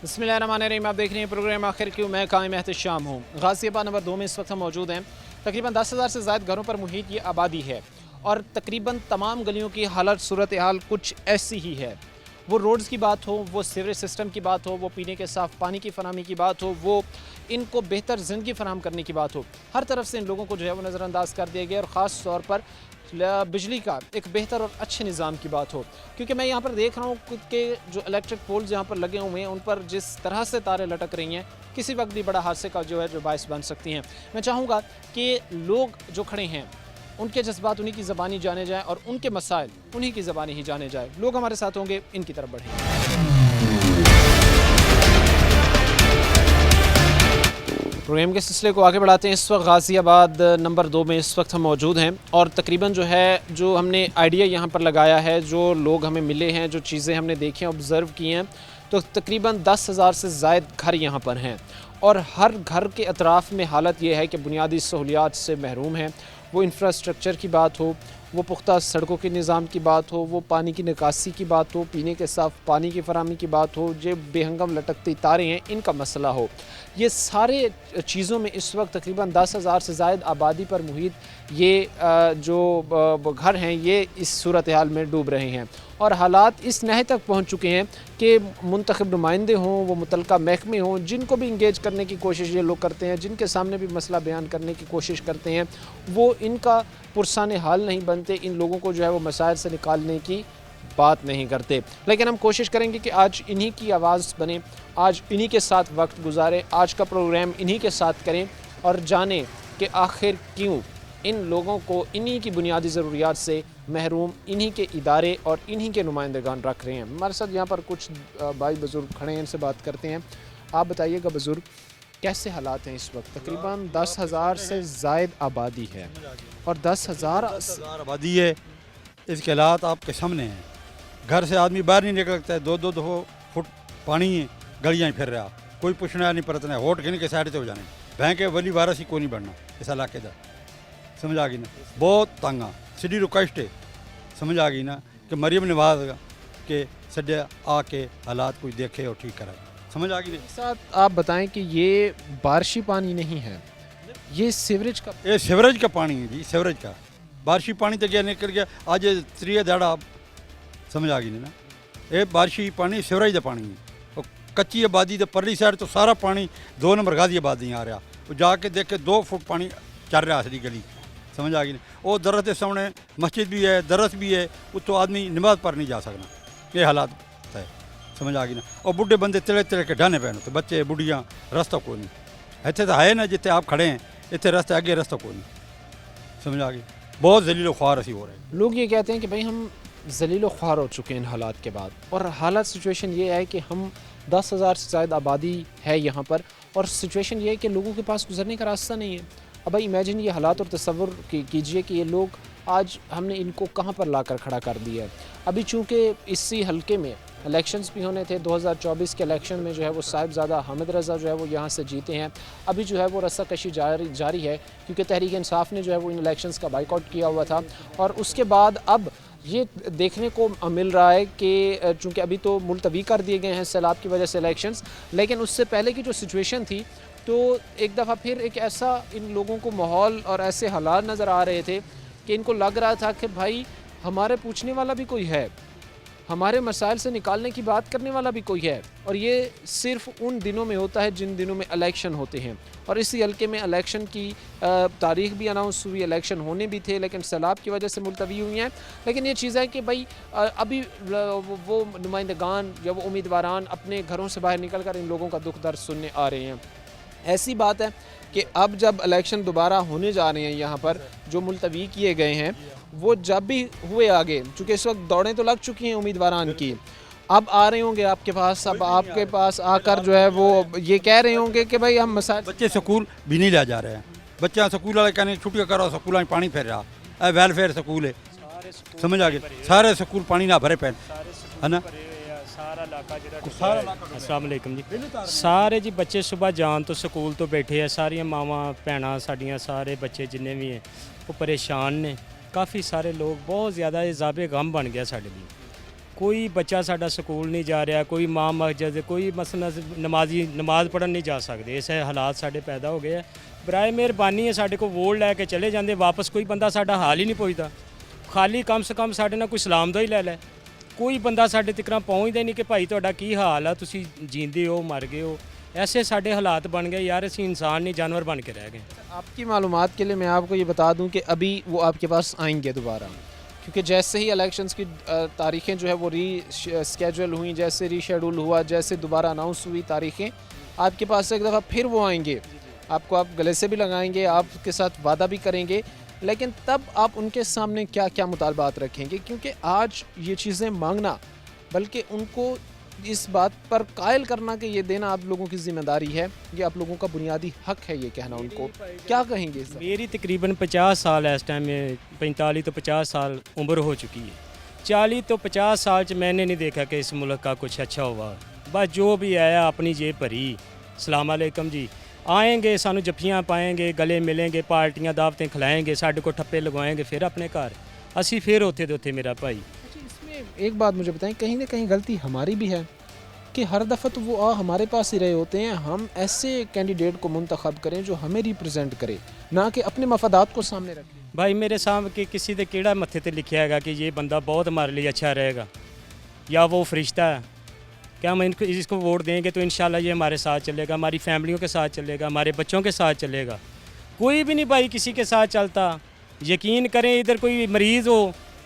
बिस्मिल्लाहिर्रहमानिर्रहीम। आप देख रहे हैं प्रोग्राम आखिर क्यों। मैं कायम एहतशाम हूँ। गाज़ियाबाद नंबर 2 में इस वक्त हम मौजूद हैं। तकरीबन 10,000 से ज़ायद घरों पर मुहित ये आबादी है और तकरीबन तमाम गलियों की हालत सूरत हाल कुछ ऐसी ही है। वो रोड्स की बात हो, वो सीवरेज सिस्टम की बात हो, वो पीने के साफ़ पानी की फराहमी की बात हो, वो इनको बेहतर ज़िंदगी फराहम करने की बात हो, हर तरफ से इन लोगों को जो है वो नज़रअंदाज कर दिया गया और ख़ास तौर पर बिजली का एक बेहतर और अच्छे निज़ाम की बात हो। क्योंकि मैं यहाँ पर देख रहा हूँ कि जो इलेक्ट्रिक पोल्स यहाँ पर लगे हुए हैं उन पर जिस तरह से तारें लटक रही हैं किसी वक्त भी बड़ा हादसे का जो बायस बन सकती हैं। मैं चाहूँगा कि लोग जो खड़े हैं उनके जज्बात उन्हीं की ज़बानी जाने जाएँ और उनके मसाइल उन्हीं की ज़बानी ही जाने जाए। लोग हमारे साथ होंगे, इनकी तरफ बढ़ेंगे। प्रोग्राम के सिलसिले को आगे बढ़ाते हैं। इस वक्त गाज़ियाबाद नंबर 2 में इस वक्त हम मौजूद हैं और तकरीबन जो हमने आइडिया यहाँ पर लगाया है, जो लोग हमें मिले हैं, जो चीज़ें हमने देखी हैं, ऑब्ज़र्व की हैं, तो तकरीबन 10,000 से ज़ायद घर यहाँ पर हैं और हर घर के अतराफ़ में हालत ये है कि बुनियादी सहूलियात से महरूम हैं। वो इंफ्रास्ट्रक्चर की बात हो, वो पुख्ता सड़कों के निज़ाम की बात हो, वो पानी की निकासी की बात हो, पीने के साफ़ पानी की फराहमी की बात हो, जो बेहंगम लटकती तारें हैं इनका मसला हो, ये सारे चीज़ों में इस वक्त तकरीबन 10,000 से ज़ायद आबादी पर मुहित ये जो घर हैं ये इस सूरत हाल में डूब रहे हैं और हालात इस नहे तक पहुँच चुके हैं कि मुंतखब नुमाइंदे हों, वो मुतलका महकमे हों, जिनको भी इंगेज करने की कोशिश ये लोग करते हैं, जिनके सामने भी मसला बयान करने की कोशिश करते हैं, वो इनका पुरसाने हाल नहीं बनते, इन लोगों को जो है वो मसाइल से निकालने की बात नहीं करते। लेकिन हम कोशिश करेंगे कि आज इन्हीं की आवाज़ बने, आज इन्हीं के साथ वक्त गुजारें, आज का प्रोग्राम इन्हीं के साथ करें और जानें कि आखिर क्यों इन लोगों को इन्हीं की बुनियादी ज़रूरियात से महरूम इन्हीं के इदारे और इन्हीं के नुमाइंदगान रख रहे हैं। हमारे साथ यहाँ पर कुछ भाई बुज़ुर्ग खड़े हैं, इनसे बात करते हैं। आप बताइएगा बुज़ुर्ग, कैसे हालात हैं इस वक्त? तकरीबन 10,000 से ज़ायद आबादी है और 10,000 आबादी है, इसके हालात आपके सामने हैं। घर से आदमी बाहर नहीं निकल सकता है, 2-2 फुट पानी है, गलियाँ ही फिर रहा, कोई पूछना नहीं परतना है, होट गिन के साइड से हो जाने भैं के वली वारस ही कोई नहीं बढ़ना इस इलाके का। समझ आ गई ना, बहुत तंग आ सिटी रिक्वेस्ट है, समझ आ गई ना कि मरियम नवाज के सड्डे आके हालात कोई देखे और ठीक करे। समझ आ गई। साथ आप बताएं कि ये बारिशी पानी नहीं है, ये सीवरेज का पानी है जी, सीवरेज का। बारिशी पानी तो गया निकल गया, आज 3 दाड़ा। समझ आ गई ना, ये बारिशी पानी सीवरेज का पानी है और कच्ची आबादी तो परली साइड तो सारा पानी 2 नंबर गाज़ियाबाद नहीं आ रहा, वो जाके देखे 2 फुट पानी चल रहा असली गली। समझ आ गई ना, वो दरख्त के सामने मस्जिद भी है, दरस भी है, उत्तो आदमी नमाज पर नहीं जा सकना, ये हालात है। समझ आ गई ना, और बुढ़े बंदे तिले तिले के ढाने पैन, तो बच्चे बुढ़ियाँ रास्ता कोई नहीं, इतने तो है ना जितने आप खड़े हैं, इतने रास्ते आगे रास्ता कोई नहीं। समझ आ गई, बहुत जलीलो ख्वार ऐसी हो रहे हैं। लोग ये कहते हैं कि भाई हम जलीलो ख्वार हो चुके हैं इन हालात के बाद, और हालात सिचुएशन ये है कि हम 10,000 से ज़्यादा आबादी है यहाँ पर और सिचुएशन ये है कि लोगों के पास गुजरने का रास्ता नहीं है। अब भाई इमेजिन ये हालात और तसव्वुर कीजिए कि ये लोग आज हमने इनको कहाँ पर लाकर खड़ा कर दिया है। अभी चूँकि इसी हलके में इलेक्शंस भी होने थे, 2024 के इलेक्शन में जो है वो साहिबजादा हामिद रज़ा जो है वो यहाँ से जीते हैं। अभी जो है वो रस्साकशी जारी है क्योंकि तहरीक इंसाफ ने जो है वो इन इलेक्शंस का बाइकआउट किया हुआ था और उसके बाद अब ये देखने को मिल रहा है कि चूँकि अभी तो मुलतवी कर दिए गए हैं सैलाब की वजह से इलेक्शंस, लेकिन उससे पहले की जो सिचुएशन थी तो एक दफ़ा फिर एक ऐसा इन लोगों को माहौल और ऐसे हालात नज़र आ रहे थे कि इनको लग रहा था कि भाई हमारे पूछने वाला भी कोई है, हमारे मसाइल से निकालने की बात करने वाला भी कोई है। और ये सिर्फ उन दिनों में होता है जिन दिनों में इलेक्शन होते हैं और इसी हल्के में इलेक्शन की तारीख भी अनाउंस हुई, इलेक्शन होने भी थे लेकिन सैलाब की वजह से मुलतवी हुई हैं। लेकिन ये चीज़ है कि भाई अभी वो नुमाइंदगान या वो उम्मीदवारान अपने घरों से बाहर निकल कर इन लोगों का दुख दर्द सुनने आ रहे हैं। ऐसी बात है कि अब जब इलेक्शन दोबारा होने जा रहे हैं यहाँ पर जो मुलतवी किए गए हैं वो जब भी हुए आगे, चूँकि इस वक्त दौड़ें तो लग चुकी हैं उम्मीदवारान की, अब आ रहे होंगे आपके पास, अब आपके पास आकर जो है वो ये कह रहे होंगे कि भाई हम मसाइल। बच्चे स्कूल भी नहीं ले जा रहे हैं, बच्चा स्कूल वाले कहने छुट्टियाँ करो, स्कूल में पानी फिर रहा, वेलफेयर स्कूल है। समझ आ गए, सारे स्कूल पानी ना भरे पैन है ना। अस्सलाम वालेकुम जी। सारे जी बच्चे सुबह जान तो स्कूल तो बैठे हैं, सारिया मावां भैणां साड़ियाँ सारे बच्चे जिन्ने भी हैं वो परेशान ने। काफ़ी सारे लोग बहुत ज़्यादा इजाबे गम बन गया साढ़े लिए। ਕੋਈ ਬੱਚਾ ਸਾਡਾ ਸਕੂਲ ਨਹੀਂ ਜਾ ਰਿਹਾ, ਕੋਈ ਮਾਂ ਮਸਜਿਦ, ਕੋਈ ਮਸਲਾ ਨਮਾਜ਼ ਪੜ੍ਹਨ ਨਹੀਂ ਜਾ ਸਕਦੇ। ਇਸ ਹਾਲਾਤ ਸਾਡੇ ਪੈਦਾ ਹੋ ਗਏ ਆ। ਬਰਾਏ ਮਿਹਰਬਾਨੀ ਹੈ, ਸਾਡੇ ਕੋਲ ਵੋਟ ਲੈ ਕੇ ਚਲੇ ਜਾਂਦੇ, ਵਾਪਸ ਕੋਈ ਬੰਦਾ ਸਾਡਾ ਹਾਲ ਹੀ ਨਹੀਂ ਪੁੱਛਦਾ। ਖਾਲੀ ਕਮ ਸੇ ਕਮ ਸਾਡੇ ਨਾਲ ਕੋਈ ਸਲਾਮ ਦਾ ਹੀ ਲੈ ਲੈ, ਕੋਈ ਬੰਦਾ ਸਾਡੇ ਤੱਕ ਪਹੁੰਚਦਾ ਨਹੀਂ ਕਿ ਭਾਈ ਤੁਹਾਡਾ ਕੀ ਹਾਲ ਆ, ਤੁਸੀਂ ਜੀਂਦੇ ਹੋ ਮਰ ਗਏ ਹੋ। ऐसे साढ़े हालात बन गए यार, ऐसे इंसान नहीं जानवर बन के रह गए। आपकी मालूमात के लिए मैं आपको ये बता दूं कि अभी वो आपके पास आएंगे दोबारा, क्योंकि जैसे ही इलेक्शंस की तारीखें जो है वो स्केड्यूल हुई, जैसे रीशेड्यूल हुआ, जैसे दोबारा अनाउंस हुई तारीखें, आपके पास एक दफ़ा फिर वो आएंगे, आपको आप गले से भी लगाएंगे, आपके साथ वादा भी करेंगे, लेकिन तब आप उनके सामने क्या क्या मुतालबात रखेंगे? क्योंकि आज ये चीज़ें मांगना, बल्कि उनको इस बात पर कायल करना कि ये देना आप लोगों की जिम्मेदारी है, ये आप लोगों का बुनियादी हक है ये कहना, उनको क्या कहेंगे इस मेरी तकरीबन 50 साल है, इस टाइम में 45 तो 50 साल उम्र हो चुकी है। 40 तो 50 साल च मैंने नहीं देखा कि इस मुल्क का कुछ अच्छा हुआ। बस जो भी आया अपनी जेब भरी, सलाम अलैकुम जी, आएंगे सानू जफ्फियाँ पाएंगे, गले मिलेंगे, पार्टियाँ दावतें खिलाएंगे, साढ़े को ठप्पे लगवाएंगे, फिर अपने घर असी फिर होते दे उत्थे मेरा भाई। एक बात मुझे बताएं, कहीं ना कहीं गलती हमारी भी है कि हर दफ़ा तो वो हमारे पास ही रहे होते हैं, हम ऐसे कैंडिडेट को मुंतखब करें जो हमें रिप्रेजेंट करे, ना कि अपने मफादात को सामने रखें। भाई मेरे सामने कि किसी के केड़ा मत्थे ते लिखा है कि ये बंदा बहुत हमारे लिए अच्छा रहेगा या वो फरिश्ता है, क्या हम इसको वोट देंगे तो इंशाल्लाह ये हमारे साथ चलेगा, हमारी फैमिलियों के साथ चलेगा, हमारे बच्चों के साथ चलेगा। कोई भी नहीं भाई किसी के साथ चलता। यकीन करें इधर कोई मरीज़ हो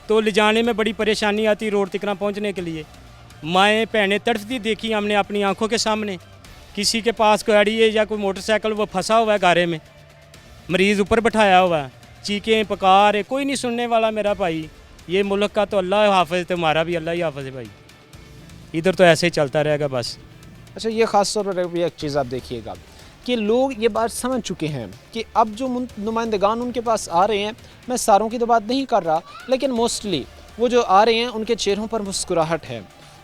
तो ले जाने में बड़ी परेशानी आती रोड तक पहुंचने के लिए। माएँ बहनें तड़फती देखी हमने अपनी आंखों के सामने। किसी के पास गाड़ी है या कोई मोटरसाइकिल वो फंसा हुआ है गारे में, मरीज़ ऊपर बैठाया हुआ है, चीखें पकार है, कोई नहीं सुनने वाला मेरा भाई। ये मुल्क का तो अल्लाह हाफिज़, तो हमारा भी अल्लाह ही हाफिज़ है भाई। इधर तो ऐसे ही चलता रहेगा बस। अच्छा, ये ख़ास तौर पर एक चीज़ आप देखिएगा कि लोग ये बात समझ चुके हैं कि अब जो नुमाइंदगान उनके पास आ रहे हैं, मैं सारों की तो बात नहीं कर रहा, लेकिन मोस्टली वो जो आ रहे हैं उनके चेहरों पर मुस्कुराहट है,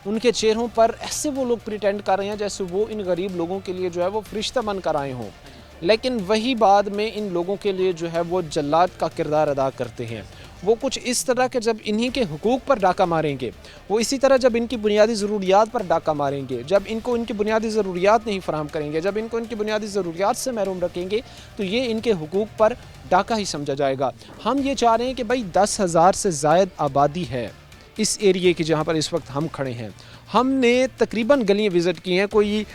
उनके चेहरों पर ऐसे वो लोग प्रिटेंड कर रहे हैं जैसे वो इन गरीब लोगों के लिए जो है वो फरिश्ता बन कर आए हों, लेकिन वही बाद में इन लोगों के लिए जो है वो जल्लाद का किरदार अदा करते हैं। वो कुछ इस तरह के जब इन्हीं के हुकूक पर डाका मारेंगे, वो इसी तरह जब इनकी बुनियादी ज़रूरियात पर डाका मारेंगे, जब इनको इनकी बुनियादी ज़रूरियात नहीं फ़राहम करेंगे, जब इनको इनकी बुनियादी ज़रूरियात से महरूम रखेंगे, तो ये इनके हुकूक पर डाका ही समझा जाएगा। हम ये चाह रहे हैं कि भाई 10,000 से ज़ायद आबादी है इस एरिए की जहाँ पर इस वक्त हम खड़े हैं। हमने तकरीबन गलियाँ विज़िट की हैं, कोई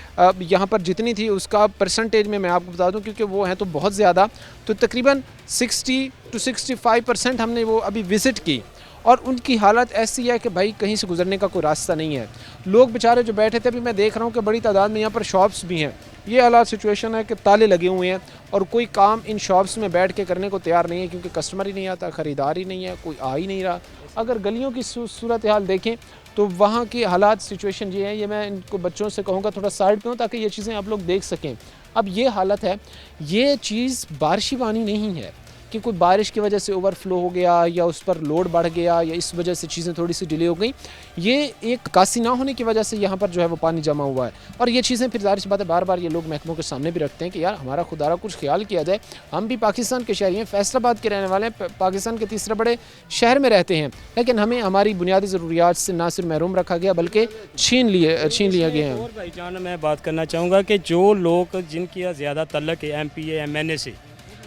यहाँ पर जितनी थी उसका परसेंटेज में मैं आपको बता दूँ क्योंकि वो हैं तो बहुत ज़्यादा, तो तकरीबन 60 to 65% हमने वो अभी विज़िट की, और उनकी हालत ऐसी है कि भाई कहीं से गुजरने का कोई रास्ता नहीं है। लोग बेचारे जो बैठे थे, अभी मैं देख रहा हूँ कि बड़ी तादाद में यहाँ पर शॉप्स भी हैं। ये हालात सिचुएशन है कि ताले लगे हुए हैं और कोई काम इन शॉप्स में बैठ के करने को तैयार नहीं है, क्योंकि कस्टमर ही नहीं आता, ख़रीदार ही नहीं है, कोई आ ही नहीं रहा। अगर गलियों की सूरत हाल देखें तो वहाँ की हालात सिचुएशन ये है, ये मैं इनको बच्चों से कहूँगा थोड़ा साइड पे हो ताकि ये चीज़ें आप लोग देख सकें। अब ये हालत है, ये चीज़ बारिशी पानी नहीं है कि कोई बारिश की वजह से ओवरफ्लो हो गया या उस पर लोड बढ़ गया या इस वजह से चीज़ें थोड़ी सी डिले हो गई। ये एक कासी ना होने की वजह से यहाँ पर जो है वो पानी जमा हुआ है, और ये चीज़ें फिर ज़ाहिर सी बात है बार बार ये लोग महकमों के सामने भी रखते हैं कि यार हमारा खुदारा कुछ ख्याल किया जाए। हम भी पाकिस्तान के शहरी हैं, फैसलाबाद के रहने वाले हैं, पाकिस्तान के तीसरे बड़े शहर में रहते हैं, लेकिन हमें हमारी बुनियादी ज़रूरियात से ना सिर्फ महरूम रखा गया बल्कि छीन लिया गया है। और भाईजान मैं बात करना चाहूँगा कि जो लोग जिनकी ज़्यादा तल्लक है MPA MNA से,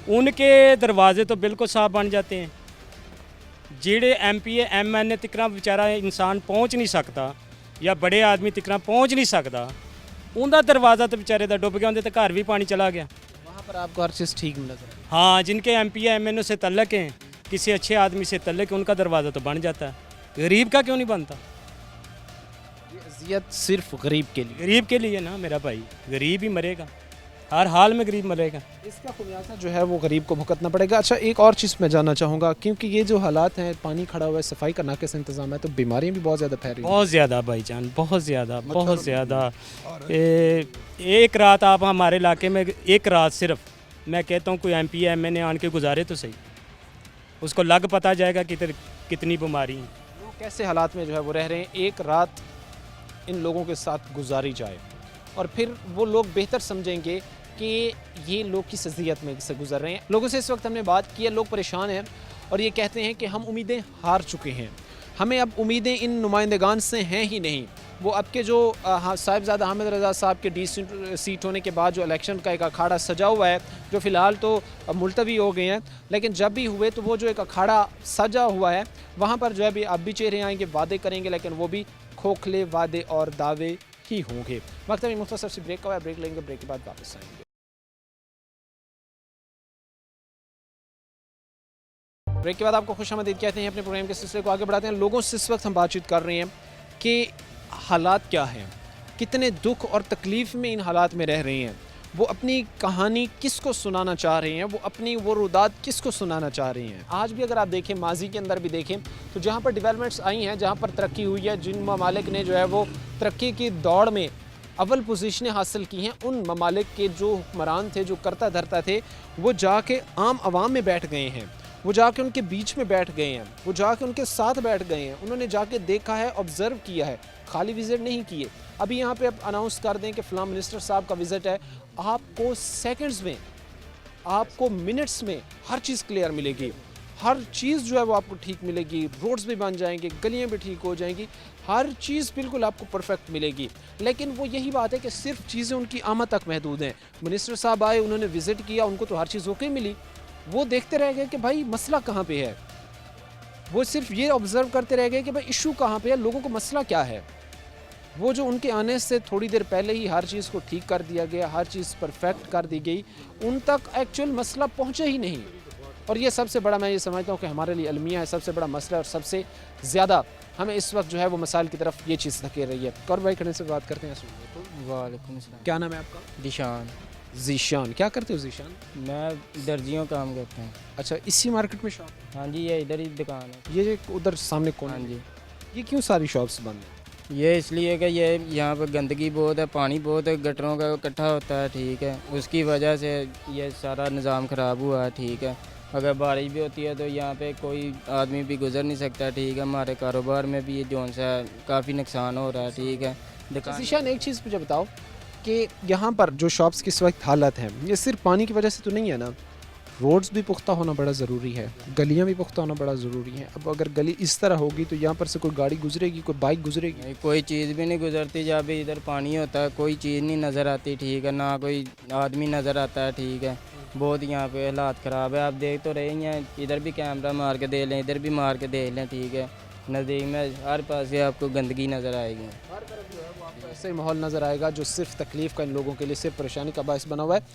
उनके दरवाजे तो बिल्कुल साफ बन जाते हैं। जेड़े MPA MNA तक बेचारा इंसान पहुँच नहीं सकता या बड़े आदमी तक पहुँच नहीं सकता, उनका दरवाज़ा तो बेचारे का डुब गया, उनके तो घर भी पानी चला गया। वहाँ पर आपको हर चीज़ ठीक मिला। हाँ, जिनके MPA MNA से तल्लक हैं, किसी अच्छे आदमी से तल्लक है, उनका दरवाज़ा तो बन जाता है। गरीब का क्यों नहीं बनता? ये अज़ियत सिर्फ गरीब के लिए, गरीब के लिए ना मेरा भाई, गरीब ही मरेगा, हर हाल में गरीब मरेगा। इसका खुमियासा जो है वो गरीब को भुगतना पड़ेगा। अच्छा, एक और चीज़ मैं जानना चाहूँगा, क्योंकि ये जो हालात हैं, पानी खड़ा हुआ है, सफाई का नाक़िस इंतज़ाम है, तो बीमारियाँ भी बहुत ज़्यादा फैल रही हैं। बहुत ज़्यादा भाईजान, बहुत ज़्यादा। एक रात आप हमारे इलाके में, एक रात सिर्फ मैं कहता हूँ कोई MPA MNA आन के गुजारे तो सही, उसको लग पता जाएगा कि कितनी बीमारी है। वो कैसे हालात में जो है वो रह रहे हैं, एक रात इन लोगों के साथ गुजारी जाए और फिर वो लोग बेहतर समझेंगे कि ये लोग किस अज़ियत में से गुजर रहे हैं। लोगों से इस वक्त हमने बात की है, लोग परेशान हैं और ये कहते हैं कि हम उम्मीदें हार चुके हैं, हमें अब उम्मीदें इन नुमाइंदगान से हैं ही नहीं। वो अब के जो साहिबजादा हामिद रज़ा साहब के सीट होने के बाद जो इलेक्शन का एक अखाड़ा सजा हुआ है, जो फ़िलहाल तो मुलतवी हो गए हैं, लेकिन जब भी हुए तो वो जो एक अखाड़ा सजा हुआ है वहाँ पर जो है भी अब भी चेहरे आएंगे, वादे करेंगे, लेकिन वो भी खोखले वादे और दावे ही होंगे। वक्त अभी मुख्तसर से ब्रेक का है, ब्रेक लेंगे, ब्रेक के बाद वापस आएंगे। ब्रेक के बाद आपको खुशामदीद कहते हैं। अपने प्रोग्राम के सिलसिले को आगे बढ़ाते हैं। लोगों से इस वक्त हम बातचीत कर रहे हैं कि हालात क्या हैं, कितने दुख और तकलीफ़ में इन हालात में रह रहे हैं, वो अपनी कहानी किसको सुनाना चाह रहे हैं, वो अपनी वो रुदात किसको सुनाना चाह रहे हैं। आज भी अगर आप देखें, माजी के अंदर भी देखें, तो जहाँ पर डेवलपमेंट्स आई हैं, जहाँ पर तरक्की हुई है, जिन ममालिक ने जो है वो तरक्की की दौड़ में अव्वल पोजीशनें हासिल की हैं, उन ममालिक के जो हुक्मरान थे, जो करता धरता थे, वो जाके आम आवाम में बैठ गए हैं, वो जाके उनके बीच में बैठ गए हैं, वो जाके उनके साथ बैठ गए हैं। उन्होंने जाके देखा है, ऑब्ज़र्व किया है, खाली विज़िट नहीं किए। अभी यहाँ पे अब अनाउंस कर दें कि फ़लाँ मिनिस्टर साहब का विज़िट है, आपको सेकंड्स में, आपको मिनट्स में हर चीज़ क्लियर मिलेगी, हर चीज़ जो है वो आपको ठीक मिलेगी, रोड्स भी बन जाएंगे, गलियाँ भी ठीक हो जाएंगी, हर चीज़ बिल्कुल आपको परफेक्ट मिलेगी। लेकिन वो यही बात है कि सिर्फ चीज़ें उनकी आमद तक महदूद हैं। मिनिस्टर साहब आए, उन्होंने विज़िट किया, उनको तो हर चीज़ ओके मिली, वो देखते रह गए कि भाई मसला कहाँ पे है, वो सिर्फ ये ऑब्ज़र्व करते रह गए कि भाई इशू कहाँ पे है, लोगों को मसला क्या है। वो जो उनके आने से थोड़ी देर पहले ही हर चीज़ को ठीक कर दिया गया, हर चीज़ परफेक्ट कर दी गई, उन तक एक्चुअल मसला पहुँचे ही नहीं। और ये सबसे बड़ा, मैं ये समझता हूँ कि हमारे लिए अलमिया है, सबसे बड़ा मसला और सबसे ज़्यादा हमें इस वक्त जो है वो मसाइल की तरफ ये चीज़ धकेल रही है। कौर भाई खड़े से बात करते हैं। वालेकुम सलाम। क्या नाम है आपका? दिशान। जीशान। क्या करते हो जीशान? मैं दर्जियों काम करता हूँ। अच्छा, इसी मार्केट में शॉप? हाँ जी, ये इधर ही दुकान है। ये उधर सामने कौन? हाँ जी। ये क्यों सारी शॉप्स बंद हैं? ये इसलिए कि ये यहाँ पर गंदगी बहुत है, पानी बहुत है, गटरों का इकट्ठा होता है, ठीक है, उसकी वजह से ये सारा निज़ाम ख़राब हुआ है, ठीक है। अगर बारिश भी होती है तो यहाँ पे कोई आदमी भी गुजर नहीं सकता, ठीक है। हमारे कारोबार में भी ये जोन सा काफ़ी नुकसान हो रहा है, ठीक है। दुकान जीशान, एक चीज़ मुझे बताओ कि यहाँ पर जो शॉप्स की इस वक्त हालत है, ये सिर्फ पानी की वजह से तो नहीं है ना? रोड्स भी पुख्ता होना बड़ा ज़रूरी है, गलियाँ भी पुख्ता होना बड़ा ज़रूरी है। अब अगर गली इस तरह होगी तो यहाँ पर से कोई गाड़ी गुजरेगी, कोई बाइक गुजरेगी? नहीं, कोई चीज़ भी नहीं गुजरती। जब भी इधर पानी होता है कोई चीज़ नहीं नज़र आती, ठीक है, ना कोई आदमी नज़र आता है, ठीक है। बहुत यहाँ पे हालात ख़राब है, आप देख तो रहे हैं। इधर भी कैमरा मार के देख लें, इधर भी मार के देख लें, ठीक है। नज़दीक में हर पास से आपको गंदगी नज़र आएगी। हर तरफ जो है वो आपको ऐसे माहौल नज़र आएगा जो सिर्फ तकलीफ़ का इन लोगों के लिए सिर्फ परेशानी का बायस बना हुआ है।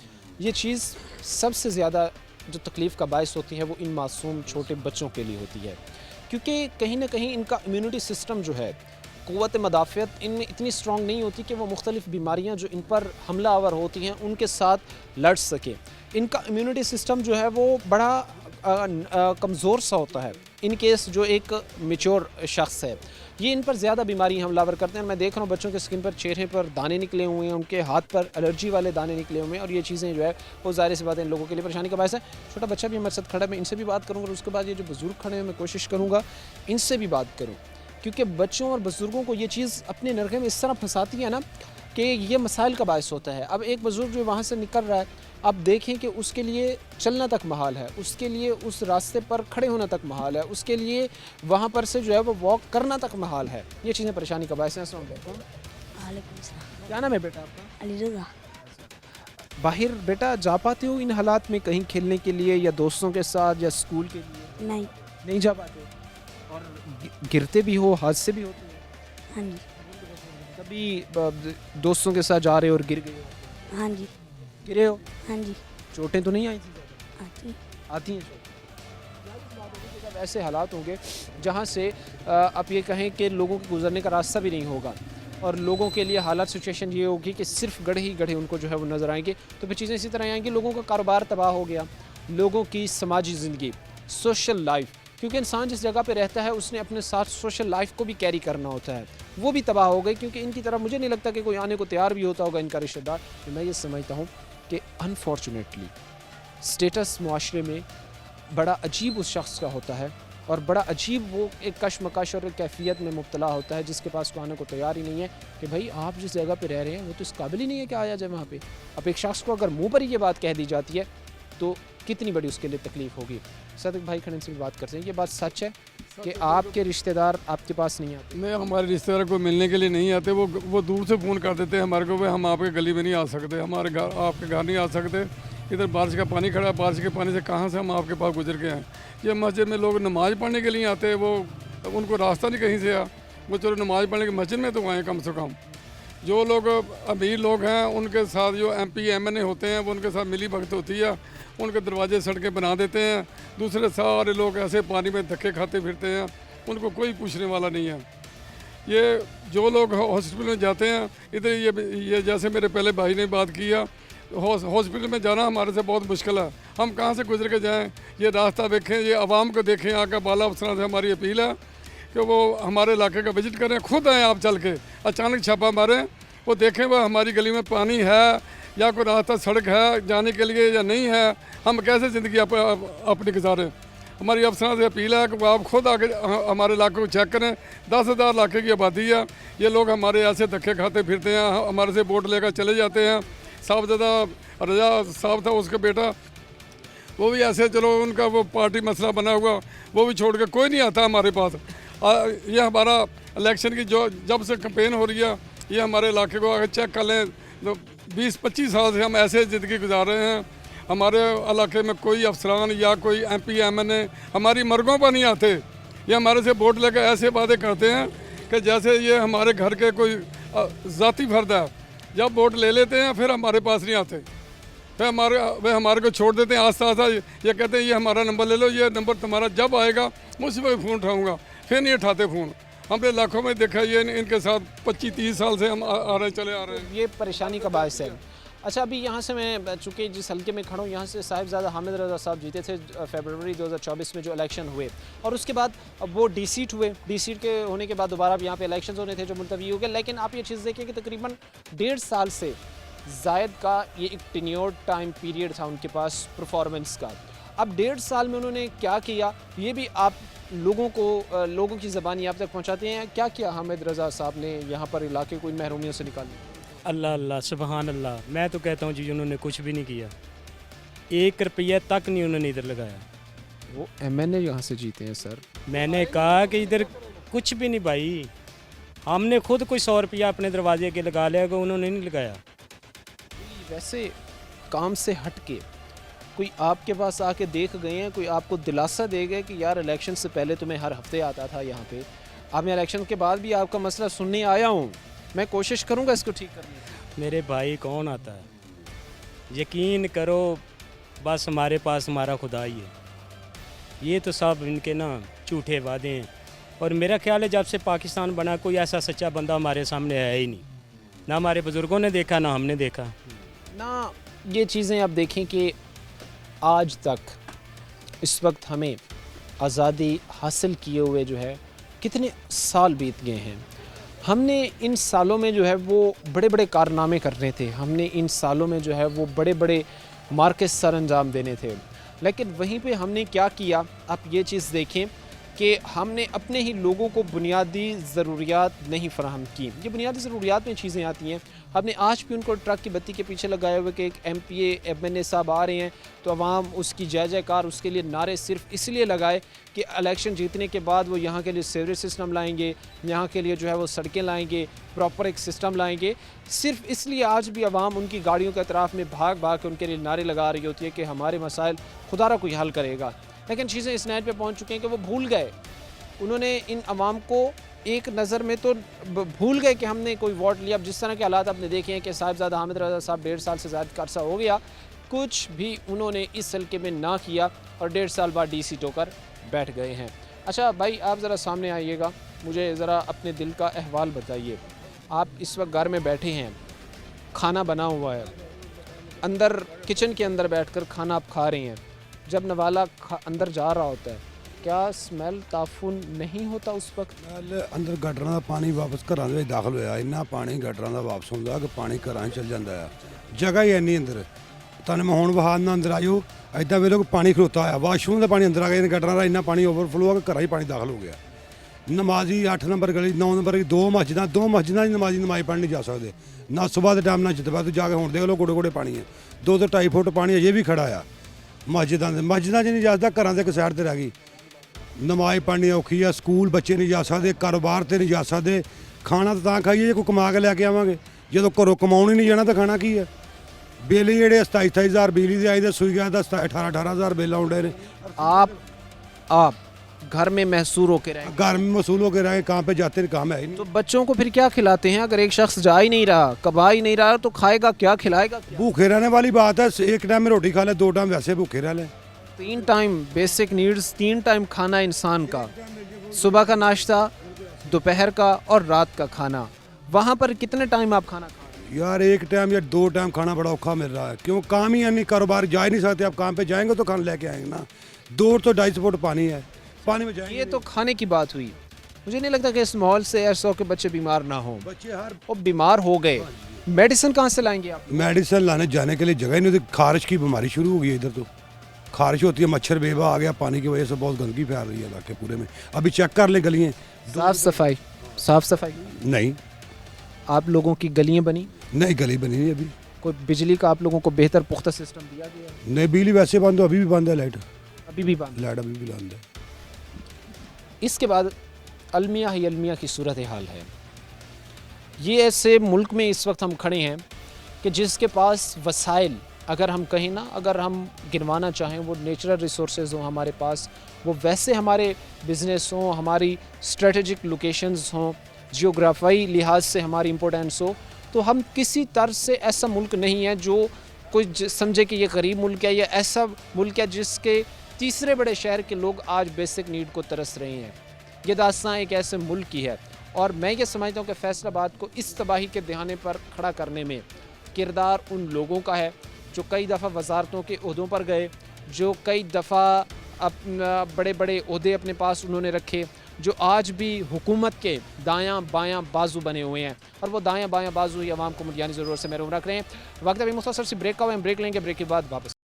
ये चीज़ सबसे ज़्यादा जो तकलीफ़ का बायस होती है वो इन मासूम छोटे बच्चों के लिए होती है, क्योंकि कहीं ना कहीं इनका इम्यूनिटी सिस्टम जो है, क़ुव्वत मदाफ़ियत इनमें इतनी स्ट्रॉन्ग नहीं होती कि वो मुख्तलिफ़ बीमारियाँ जो इन पर हमला आवर होती हैं उनके साथ लड़ सके। इनका इम्यूनिटी सिस्टम जो है वो बड़ा कमज़ोर सा होता है। इन केस जो एक मेच्योर शख्स है, ये इन पर ज़्यादा बीमारी हमलावर करते हैं। मैं देख रहा हूँ बच्चों के स्किन पर, चेहरे पर दाने निकले हुए हैं, उनके हाथ पर एलर्जी वाले दाने निकले हुए हैं, और ये चीज़ें जो है वो ज़ाहिर सी बात है इन लोगों के लिए परेशानी का बायस है। छोटा बच्चा भी हमारे साथ खड़ा है, मैं इनसे भी बात करूँगा, और उसके बाद ये जो बुज़ुर्ग खड़े हैं मैं कोशिश करूँगा इनसे भी बात करूँ, क्योंकि बच्चों और बुज़ुर्गों को ये चीज़ अपने नरखे में इस तरह फंसाती है ना कि ये मसाइल का बायस होता है। अब एक बुज़ुर्ग जो वहाँ से निकल रहा है, अब देखें कि उसके लिए चलना तक महाल है, उसके लिए उस रास्ते पर खड़े होना तक महाल है, उसके लिए वहाँ पर से जो है वो वॉक करना तक महाल है। ये चीज़ें परेशानी का बायस हैं। अस्सलाम वालेकुम। वालेकुम सलाम। क्या नाम है बेटा आपका? अली रज़ा। बाहर बेटा जा पाते हो इन हालात में कहीं खेलने के लिए, या दोस्तों के साथ, या स्कूल के लिए? नहीं। नहीं जा पाते? और गिरते भी हो, हादसे भी होते हैं? हाँ जी। कभी दोस्तों के साथ जा रहे हो और गिर गए हो? हाँ जी। गिरे हो? हाँ जी। चोटें तो नहीं आई थी ज़्यादा? आती। आती हैं चोटें। जब ऐसे हालात होंगे जहाँ से आप ये कहें कि लोगों के गुजरने का रास्ता भी नहीं होगा, और लोगों के लिए हालात सिचुएशन ये होगी कि सिर्फ गढ़े ही गढ़े उनको जो है वो नज़र आएंगे, तो फिर चीज़ें इसी तरह आएंगी। लोगों का कारोबार तबाह हो गया, लोगों की समाजी ज़िंदगी, सोशल लाइफ, क्योंकि इंसान जिस जगह पे रहता है उसने अपने साथ सोशल लाइफ को भी कैरी करना होता है, वो भी तबाह हो गई। क्योंकि इनकी तरफ मुझे नहीं लगता कि कोई आने को तैयार भी होता होगा इनका रिश्तेदार। तो मैं ये समझता हूँ कि अनफॉर्चुनेटली स्टेटस मुआशरे में बड़ा अजीब उस शख्स का होता है, और बड़ा अजीब वो एक कशमकश और एक कैफियत में मुब्तला होता है जिसके पास को आने को तैयार ही नहीं है कि भाई आप जिस जगह पे रह रहे हैं वो तो इस काबिल ही नहीं है कि आया जाए वहाँ पे। अब एक शख्स को अगर मुंह पर ही ये बात कह दी जाती है तो कितनी बड़ी उसके लिए तकलीफ़ होगी। सदक भाई खड़े से भी बात करते हैं, ये बात सच है? कि आपके रिश्तेदार आपके पास नहीं आते? नहीं, हमारे रिश्तेदार को मिलने के लिए नहीं आते, वो दूर से फ़ोन कर देते हैं हमारे को, भाई हम आपके गली में नहीं आ सकते, हमारे घर आपके घर नहीं आ सकते, इधर बारिश का पानी खड़ा है, बारिश के पानी से कहाँ से हम आपके पास गुजर के आए। ये मस्जिद में लोग नमाज़ पढ़ने के लिए आते हैं, वो उनको रास्ता नहीं कहीं से आ, वो चलो नमाज़ पढ़ने के मस्जिद में तो आए कम से कम। जो लोग अमीर लोग हैं उनके साथ जो MP MNA होते हैं वो उनके साथ मिली भगत होती है, उनके दरवाजे सड़कें बना देते हैं, दूसरे सारे लोग ऐसे पानी में धक्के खाते फिरते हैं, उनको कोई पूछने वाला नहीं है। ये जो लोग हॉस्पिटल में जाते हैं इधर, ये जैसे मेरे पहले भाई ने बात किया, हॉस्पिटल में जाना हमारे से बहुत मुश्किल है, हम कहाँ से गुजर के जाएँ। ये रास्ता देखें, ये आवाम को देखें, आकर बाला अफसरान से हमारी अपील है कि वो हमारे इलाके का विजिट करें, खुद आएँ आप चल के, अचानक छापा मारें, वो देखें वह हमारी गली में पानी है या कोई रास्ता सड़क है जाने के लिए या नहीं है, हम कैसे ज़िंदगी अपनी गुजारें। हमारी अफसरान से अपील है कि वो आप खुद आके हमारे इलाके को चेक करें। 10,000 इलाके की आबादी है, ये लोग हमारे ऐसे धक्के खाते फिरते हैं, हमारे से वोट लेकर चले जाते हैं। साहबजादा रजा साहब था, उसका बेटा, वो भी ऐसे, चलो उनका वो पार्टी मसला बना हुआ, वो भी छोड़ के कोई नहीं आता हमारे पास। ये हमारा इलेक्शन की जो जब से कैंपेन हो रही है, ये हमारे इलाके को आगे चेक कर लें तो 20-25 साल से हम ऐसे ज़िंदगी गुजार रहे हैं। हमारे इलाके में कोई अफसरान या कोई MP MNA हमारी मर्गों पर नहीं आते, ये हमारे से वोट लेकर ऐसे वादे करते हैं कि जैसे ये हमारे घर के कोई ज़ाती फर्द है। जब वोट ले लेते हैं फिर हमारे पास नहीं आते, फिर वे हमारे को छोड़ देते हैं आस्ता आस्ता। ये कहते हैं ये हमारा नंबर ले लो, ये नंबर तुम्हारा जब आएगा मैं उसी वक्त फ़ोन उठाऊँगा, फिर नहीं उठाते फ़ोन। हमने लाखों में देखा, ये इनके साथ 25-30 साल से हम आ रहे चले आ रहे हैं। ये परेशानी का बायस है। अच्छा, अभी यहाँ से मैं चूँकि जिस हल्के में खड़ा हूँ, यहाँ से साहिबजादा हामिद रज़ा साहब जीते थे फरवरी 2024 में जो इलेक्शन हुए, और उसके बाद अब वो डी-सीट हुए। डी-सीट के होने के बाद दोबारा अब यहाँ पे इलेक्शन होने थे जो मुलतवी हो गए। लेकिन आप ये चीज़ देखिए कि तकरीबन 1.5 साल से ज़ायद का ये एक टेन्योर्ड टाइम पीरियड था उनके पास परफॉर्मेंस का। अब 1.5 साल में उन्होंने क्या किया, ये भी आप लोगों की ज़बानी आप तक पहुँचाते हैं। क्या किया हामिद रज़ा साहब ने यहाँ पर इलाके को इन महरूमियों से निकालने? अल्लाह अल्लाह सुबहान अल्लाह। मैं तो कहता हूँ जी उन्होंने कुछ भी नहीं किया, 1 रुपया तक नहीं उन्होंने इधर लगाया। वो MNA यहाँ से जीते हैं सर। मैंने कहा कि इधर कुछ भी नहीं भाई, हमने खुद कोई 100 रुपया अपने दरवाजे के लगा लिया, कि उन्होंने नहीं लगाया। वैसे काम से हट के कोई आपके पास आके देख गए हैं, कोई आपको दिलासा दे गए कि यार इलेक्शन से पहले तो मैं हर हफ्ते आता था यहाँ पे, अब मैं इलेक्शन के बाद भी आपका मसला सुनने आया हूँ, मैं कोशिश करूँगा इसको ठीक करने की। मेरे भाई कौन आता है, यकीन करो बस हमारे पास हमारा खुदा ही है। ये तो सब इनके ना झूठे वादे हैं, और मेरा ख्याल है जब से पाकिस्तान बना कोई ऐसा सच्चा बंदा हमारे सामने आया ही नहीं, ना हमारे बुज़ुर्गों ने देखा ना हमने देखा। ना ये चीज़ें आप देखें कि आज तक इस वक्त हमें आज़ादी हासिल किए हुए जो है कितने साल बीत गए हैं। हमने इन सालों में जो है वो बड़े बड़े कारनामे करने थे, हमने इन सालों में जो है वो बड़े बड़े मार्के सर अंजाम देने थे। लेकिन वहीं पे हमने क्या किया, आप ये चीज़ देखें कि हमने अपने ही लोगों को बुनियादी ज़रूरियात नहीं फराहम की। ये बुनियादी ज़रूरियात में चीज़ें आती हैं, हमने आज भी उनको ट्रक की बत्ती के पीछे लगाए हुए कि एक MPA MNA साहब आ रहे हैं तो अवाम उसकी जय जयकार, उसके लिए नारे सिर्फ इसलिए लगाए कि इलेक्शन जीतने के बाद वो यहाँ के लिए सीवरेज सिस्टम लाएंगे, यहाँ के लिए जो है वो सड़कें लाएंगे, प्रॉपर एक सिस्टम लाएंगे। सिर्फ इसलिए आज भी अवाम उनकी गाड़ियों के अतराफ़ में भाग भाग के उनके लिए नारे लगा रही होती है कि हमारे मसाइल खुदारा कोई हल करेगा। लेकिन चीज़ें इस नैट पे पहुंच चुकी हैं कि वो भूल गए, उन्होंने इन अवाम को एक नज़र में तो भूल गए कि हमने कोई वोट लिया। अब जिस तरह के हालात आपने देखे हैं कि साहिबजादा हामिद रज़ा साहब 1.5 साल से ज़्यादा अरसा हो गया, कुछ भी उन्होंने इस हल्के में ना किया और 1.5 साल बाद डी-सीट होकर बैठ गए हैं। अच्छा भाई, आप ज़रा सामने आइएगा, मुझे ज़रा अपने दिल का अहवाल बताइए। आप इस वक्त घर में बैठे हैं, खाना बना हुआ है, अंदर किचन के अंदर बैठकर खाना आप खा रहे हैं, जब नवाला अंदर जा रहा होता है क्या स्मैल ताफुन नहीं होता उस वक्त? अंदर गटरां ਦਾ ਪਾਣੀ ਵਾਪਸ ਘਰਾਂ ਦੇ ਵਿੱਚ ਦਾਖਲ ਹੋਇਆ, ਇੰਨਾ ਪਾਣੀ ਗਟਰਾਂ ਦਾ ਵਾਪਸ ਹੁੰਦਾ ਕਿ ਪਾਣੀ ਘਰਾਂ 'ਚ ਚਲ ਜਾਂਦਾ ਆ, ਜਗ੍ਹਾ ਹੀ ਇੰਨੀ ਅੰਦਰ। ਤੁਹਾਨੂੰ ਮੈਂ ਹੁਣ ਵਹਾਨ ਨਾਲ ਅੰਦਰ ਆਇਓ, ਐਦਾਂ ਵੇਖੋ ਕਿ ਪਾਣੀ ਖਲੋਤਾ ਹੋਇਆ, ਵਾਸ਼ਰੂਮ ਦਾ ਪਾਣੀ ਅੰਦਰ ਆ ਗਿਆ, ਗਟਰਾਂ ਦਾ ਇੰਨਾ ਪਾਣੀ ਓਵਰਫਲੋ ਆ ਕਿ ਘਰਾਂ ਹੀ ਪਾਣੀ ਦਾਖਲ ਹੋ ਗਿਆ। ਨਮਾਜ਼ੀ 8 ਨੰਬਰ ਗਲੀ 9 ਨੰਬਰ ਦੀ ਦੋ ਮਸਜਿਦਾਂ ਦੀ ਨਮਾਜ਼ੀ ਨਮਾਜ਼ ਪੜ੍ਹਨ ਨਹੀਂ ਜਾ ਸਕਦੇ, ਨਾ ਸਵੇਰ ਦੇ ਟਾਈਮ ਨਾ ਜਿੱਦਵਾ ਤੋਂ ਜਾ ਕੇ ਹੁਣ ਦੇਖ ਲਓ ਗੋਡੇ ਗੋਡੇ ਪਾਣੀ ਹੈ, 2 ਤੋਂ 2.5 ਫੁੱਟ ਪਾਣੀ ਅਜੇ ਵੀ ਖੜਾ ਆ। ਮਸਜਿਦਾਂ 'ਚ ਨਹੀਂ ਜਾਂਦਾ, ਘਰਾਂ ਦੇ ਇੱਕ ਸਾਈਡ ਤੇ ਰਹਿ ਗਈ। ਨਮਾਜ਼ ਪੜ੍ਹਨੀ ਔਖੀ ਆ, ਸਕੂਲ ਬੱਚੇ ਨਹੀਂ ਜਾ ਸਕਦੇ, ਕਾਰੋਬਾਰ ਤੇ ਨਹੀਂ ਜਾ ਸਕਦੇ। ਖਾਣਾ ਤਾਂ ਖਾਈਏ ਜੇ ਕੋਈ ਕਮਾ ਕੇ ਲੈ ਕੇ ਆਵਾਂਗੇ, ਜਦੋਂ ਘਰੋਂ ਕਮਾਉਣ ਹੀ ਨਹੀਂ ਜਾਣਾ ਤਾਂ ਖਾਣਾ ਕੀ ਹੈ। ਬਿੱਲ ਜਿਹੜੇ 27,000 ਬਿਜਲੀ ਦੇ ਆਏ ਦੇ, ਸੂਈ ਗੈਸ ਦਾ 18,000 ਬਿੱਲ ਆਉਂਦੇ ਨੇ। आप घर में महसूर होकर रहे, घर में वसूल होकर रहे, कहाँ पे जाते हैं, काम है ही नहीं। तो बच्चों को फिर क्या खिलाते हैं? अगर एक शख्स जा ही नहीं रहा, कमा ही नहीं रहा, तो खाएगा क्या, खिलाएगा क्या? भूखे रहने वाली बात है, एक टाइम में रोटी खा ले, 2 टाइम वैसे भूखे रह ले। 3 टाइम बेसिक नीड्स, 3 टाइम खाना इंसान का, सुबह का नाश्ता, दोपहर का और रात का खाना। वहाँ पर कितने टाइम आप खाना खाते यार एक टाइम या 2 टाइम खाना बड़ा औखा मिल रहा है, क्यों काम ही नहीं, कारोबार जा ही नहीं सकते। आप काम पे जाएंगे तो खाना लेके आएंगे ना। 2 तो 250 फुट पानी है, पानी में हैं? जाएंगे। ये तो खाने की बात हुई। मुझे नहीं लगता कि इस माहौल से ऐसा हो कि बच्चे बीमार ना हो। बच्चे हर वो बीमार हो गए, मेडिसिन कहाँ से लाएंगे आप? मेडिसिन लाने जाने के लिए जगह ही नहीं होती। खारिश की बीमारी शुरू हो गई है इधर, तो खारिश होती है, मच्छर बेवा आ गया, पानी की वजह से बहुत गंदगी फैल रही है इलाके पूरे में। अभी चेक कर ले गलियाँ, साफ सफाई नहीं आप लोगों की गलियाँ बनी? नहीं गली बनी नहीं अभी। कोई बिजली का आप लोगों को बेहतर पुख्ता सिस्टम दिया गया है? नहीं बिजली वैसे बंद हो, अभी भी बंद है लाइट, अभी भी बंद। लाइट अभी भी बंद है। इसके बाद अलमिया ही अलमिया की सूरत हाल है। ये ऐसे मुल्क में इस वक्त हम खड़े हैं कि जिसके पास वसाइल, अगर हम कहें ना, अगर हम गिनवाना चाहें, वो नेचुरल रिसोर्सेज हों हमारे पास, वो वैसे हमारे बिज़नेस हों, हमारी स्ट्रेटजिक लोकेशंस हों, जियोग्राफी लिहाज से हमारी इम्पोर्टेंस हो, तो हम किसी तर्ज से ऐसा मुल्क नहीं है जो कोई समझे कि ये गरीब मुल्क है, या ऐसा मुल्क है जिसके तीसरे बड़े शहर के लोग आज बेसिक नीड को तरस रहे हैं। ये दास्तां एक ऐसे मुल्क की है, और मैं ये समझता हूँ कि फैसलाबाद को इस तबाही के दहाने पर खड़ा करने में किरदार उन लोगों का है जो कई दफ़ा वजारतों के ओहदों पर गए, जो कई दफ़ा अपना बड़े बड़े ओहदे अपने पास उन्होंने रखे, जो आज भी हुकूमत के दायां बायां बाजू बने हुए हैं, और वो दायां बायां बाजू ही आवाम को मुद्यानी ज़रूरत से महरूम रख रहे हैं। वक्त अभी मुख्तसर सी ब्रेक का हुआ है, हम ब्रेक लेंगे, ब्रेक के बाद वापस।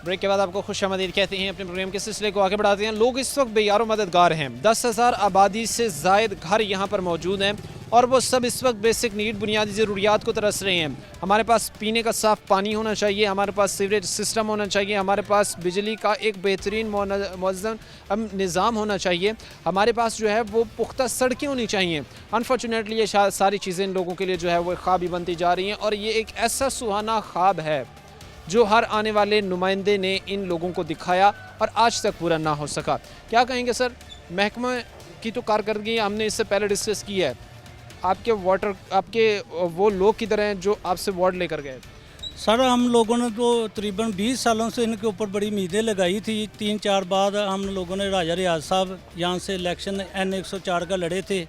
ब्रेक के बाद आपको खुशामदीद कहते हैं। अपने प्रोग्राम के सिलसिले को आगे बढ़ाते हैं। लोग इस वक्त बेयारो मददगार हैं। 10,000 आबादी से ज़ायद घर यहाँ पर मौजूद हैं, और वो सब इस वक्त बेसिक नीड, बुनियादी ज़रूरियात को तरस रहे हैं। हमारे पास पीने का साफ़ पानी होना चाहिए, हमारे पास सीवरेज सिस्टम होना चाहिए, हमारे पास बिजली का एक बेहतरीन मुअज़्ज़म निज़ाम होना चाहिए, हमारे पास जो है वो पुख्ता सड़कें होनी चाहिए। अनफॉर्चुनेटली ये सारी चीज़ें इन लोगों के लिए जो है वो ख्वाब ही बनती जा रही हैं, और ये एक ऐसा सुहाना ख्वाब है जो हर आने वाले नुमाइंदे ने इन लोगों को दिखाया और आज तक पूरा ना हो सका। क्या कहेंगे सर? महकमा की तो कारकर्दगी हमने इससे पहले डिस्कस की है। आपके वो लोग किधर हैं जो आपसे वार्ड लेकर गए? सर हम लोगों ने तो तकरीबन 20 सालों से इनके ऊपर बड़ी उम्मीदें लगाई थी। 3-4 बार हम लोगों ने राजा रियाज साहब यहाँ से इलेक्शन N104 का लड़े थे,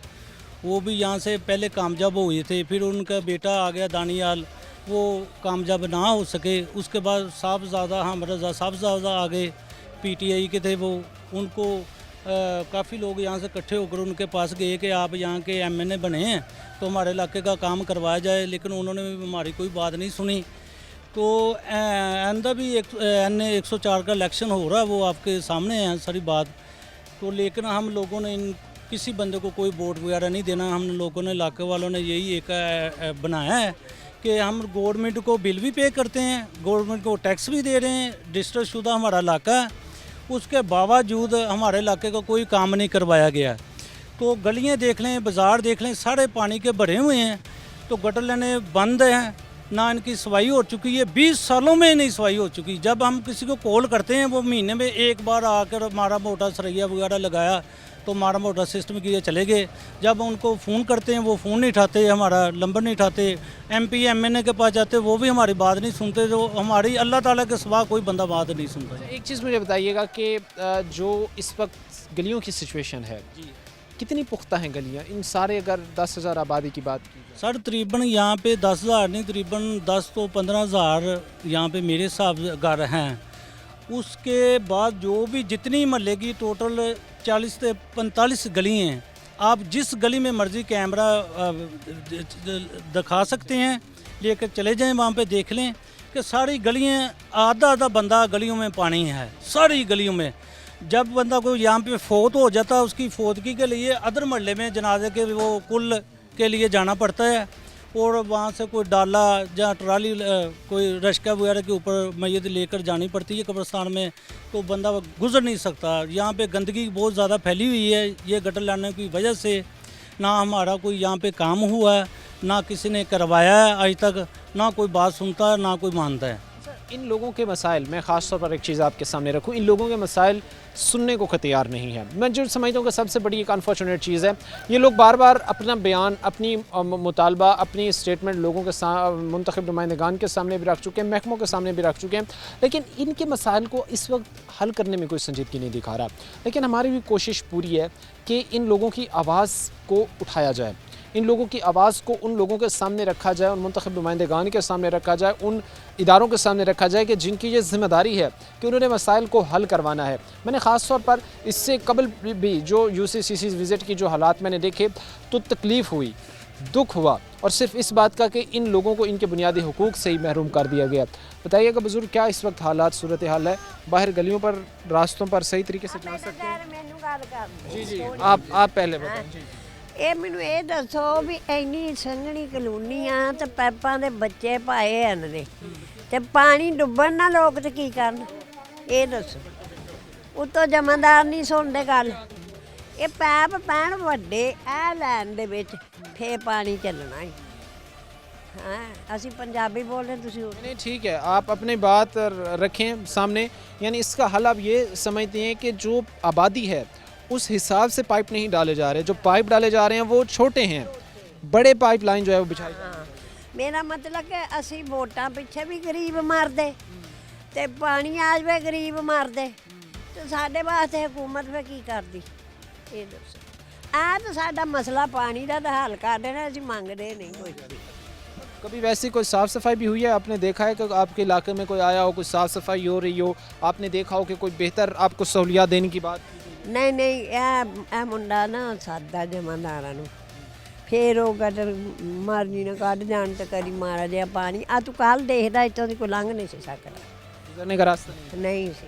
वो भी यहाँ से पहले कामयाब हुए थे। फिर उनका बेटा आ गया दानियाल, वो कामयाब ना हो सके। उसके बाद साहबजादा हम रज़ा साहबजादा आ गए, PTI के थे वो। उनको काफ़ी लोग यहाँ से इकट्ठे होकर उनके पास गए कि आप यहाँ के MNA बने हैं तो हमारे इलाके का काम करवाया जाए, लेकिन उन्होंने हमारी कोई बात नहीं सुनी। तो आइंदा भी N104 का इलेक्शन हो रहा है, वो आपके सामने है सारी बात। तो लेकिन हम लोगों ने किसी बंदे को कोई वोट वगैरह नहीं देना। हम लोगों ने, इलाके वालों ने यही एक बनाया है कि हम गवर्नमेंट को बिल भी पे करते हैं, गवर्नमेंट को टैक्स भी दे रहे हैं, रजिस्टर शुदा हमारा इलाका है, उसके बावजूद हमारे इलाके का कोई काम नहीं करवाया गया। तो गलियां देख लें, बाज़ार देख लें, सारे पानी के भरे हुए हैं। तो गटर लाइनें बंद हैं, ना इनकी सफाई हो चुकी है, 20 सालों में नहीं सफाई हो चुकी। जब हम किसी को कॉल करते हैं वो महीने में एक बार आकर मारा मोटा सरैया वगैरह लगाया तो मारा मोटा सिस्टम किए चले गए। जब उनको फ़ोन करते हैं वो फ़ोन नहीं उठाते, हमारा नंबर नहीं उठाते। MP MNA के पास जाते वो भी हमारी बात नहीं सुनते। जो हमारी अल्लाह ताला के सिवा कोई बंदा बात नहीं सुनता। एक चीज़ मुझे बताइएगा कि जो इस वक्त गलियों की सिचुएशन है, कितनी पुख्ता हैं गलियाँ इन सारे, अगर 10,000 आबादी की बात की जाए? सर तकरीबन यहाँ पे 10,000 नहीं, तकरीबन 10 तो 15,000 यहाँ पे मेरे हिसाब घर हैं। उसके बाद जो भी जितनी महल्ले की टोटल 40 से 45 गली हैं। आप जिस गली में मर्ज़ी कैमरा दिखा सकते हैं, लेकर चले जाएं वहाँ पे देख लें कि सारी गलियाँ, आधा आधा बंदा गलियों में पानी है, सारी गलियों में। जब बंदा कोई यहाँ पे फोत हो जाता है, उसकी फोतगी के लिए अदर महल्ले में जनाजे के वो कुल के लिए जाना पड़ता है। और वहाँ से कोई डाला या ट्राली कोई रश्का वगैरह के ऊपर मैयत लेकर जानी पड़ती है कब्रिस्तान में, तो बंदा गुजर नहीं सकता। यहाँ पे गंदगी बहुत ज़्यादा फैली हुई है, ये गटर लाने की वजह से। ना हमारा कोई यहाँ पे काम हुआ है, ना किसी ने करवाया है आज तक, ना कोई बात सुनता है, ना कोई मानता है। इन लोगों के मसाइल, मैं ख़ास तौर पर एक चीज़ आपके सामने रखूं, इन लोगों के मसाइल सुनने को तैयार नहीं है। मैं जो समझता हूँ कि सबसे बड़ी एक अनफॉर्चुनेट चीज़ है, ये लोग बार बार अपना बयान, अपनी मुतालबा, अपनी स्टेटमेंट लोगों के मुंतखब नुमाइंदगान के सामने भी रख चुके हैं, महकमों के सामने भी रख चुके हैं, लेकिन इनके मसाइल को इस वक्त हल करने में कोई संजीदगी नहीं दिखा रहा। लेकिन हमारी भी कोशिश पूरी है कि इन लोगों की आवाज़ को उठाया जाए, इन लोगों की आवाज़ को उन लोगों के सामने रखा जाए, उन मुंतखब नुमाइंदगान के सामने रखा जाए, उन इदारों के सामने रखा जाए कि जिनकी ये ज़िम्मेदारी है कि उन्होंने मसाइल को हल करवाना है। मैंने ख़ास तौर पर इससे कबल भी जो UCCC विज़िट की जो हालात मैंने देखे तो तकलीफ़ हुई, दुख हुआ, और सिर्फ इस बात का कि इन लोगों को इनके बुनियादी हुकूक से ही महरूम कर दिया गया। बताइएगा बुज़ुर्ग, क्या इस वक्त हालात, सूरत हाल है? बाहर गलियों पर, रास्तों पर सही तरीके से जा सकते हैं? जी, आप पहले बताएं। ਇਹ ਮੈਨੂੰ ਇਹ ਦੱਸੋ ਵੀ ਇੰਨੀ ਸੰਘਣੀ ਕਲੋਨੀ ਆ ਤੇ ਪੈਪਾਂ ਦੇ ਬੱਚੇ ਪਾਏ ਹਨ ਨੇ ਤੇ ਪਾਣੀ ਡੁੱਬਣ ਨਾਲ ਲੋਕ ਤੇ ਕੀ ਕਰਨ, ਇਹ ਦੱਸੋ। ਉਤੋਂ ਜਮਾਦਾਰ ਨਹੀਂ ਸੁਣਦੇ ਗੱਲ, ਇਹ ਪੈਪ ਪੈਣ ਵੱਡੇ ਇਹ ਲੈਣ ਦੇ ਵਿੱਚ ਫੇਰ ਪਾਣੀ ਚੱਲਣਾ ਹੈ। हाँ ਅਸੀਂ पंजाबी बोल रहे, ਤੁਸੀਂ नहीं ठीक है, आप अपनी बात रखें सामने। यानी इसका हल आप ये समझते हैं कि जो आबादी है उस हिसाब से पाइप नहीं डाले जा रहे, जो पाइप डाले जा रहे हैं वो छोटे हैं, बड़े पाइप लाइन जो है वो बिछाई जा रही है। मेरा मतलब कि ਅਸੀਂ ਵੋਟਾਂ ਪਿੱਛੇ ਵੀ ਗਰੀਬ ਮਰਦੇ ਤੇ ਪਾਣੀ ਆ ਜਾਵੇ ਗਰੀਬ ਮਰਦੇ ਤੇ ਸਾਡੇ ਵਾਸਤੇ ਹਕੂਮਤ ਫੇ ਕੀ ਕਰਦੀ, ਇਹ ਦੱਸੋ। ਆ ਤਾਂ ਸਾਡਾ ਮਸਲਾ ਪਾਣੀ ਦਾ ਤਾਂ ਹੱਲ ਕਰ ਦੇਣਾ, ਅਸੀਂ ਮੰਗਦੇ ਨਹੀਂ ਕੋਈ ਵੀ। कभी वैसी कोई साफ़ सफाई भी हुई है? आपने देखा है कि आपके इलाके में कोई आया हो, कोई साफ़ सफाई हो रही हो, आपने देखा हो कि कोई बेहतर आपको सहूलियात देने की बात? ਨਹੀਂ ਨਹੀਂ ਇਹ ਮੁੰਡਾ ਨਾ ਸਾਦਾ ਜਮਾਦਾਰਾਂ ਨੂੰ ਫੇਰ ਉਹ ਗਟਰ ਮਰਜੀ ਨਾਲ ਕੱਢ ਜਾਣ ਤੇ ਕਰੀ ਮਾਰਾ ਜਿਹਾ ਪਾਣੀ ਆ ਤੂੰ ਕੱਲ ਦੇਖਦਾ ਇੱਥੋਂ ਦੀ ਕੋਈ ਲੰਘ ਨਹੀਂ ਸੀ ਸਕਦਾ, गुजरने का रास्ता नहीं? ਨਹੀਂ ਸੀ।